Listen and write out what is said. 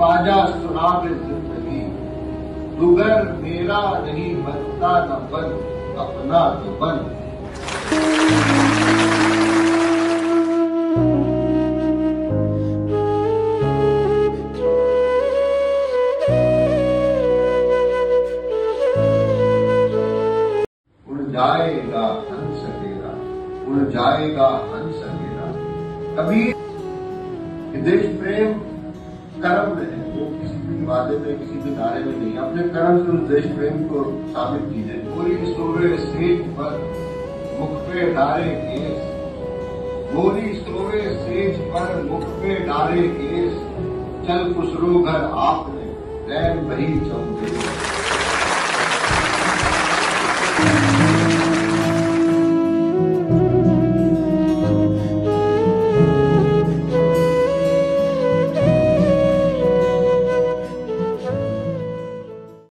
बाजा सुनावे जिंदगी, दुगर मेरा नहीं बनता न बन, अपना तो बन। उड़ जाएगा हंस मेरा, उड़ जाएगा हंस मेरा। कभी देश प्रेम कर्म में है, वो किसी भी वादे में, किसी भी नारे में नहीं, अपने कर्म से उस देश प्रेम को साबित कीजिए। गोरी सोवे सेज पर मुख पे डारे केस, गोरी सोवे सेज पर मुख पे डारे केस, चल खुसरो घर आपने रैन बही चौंके।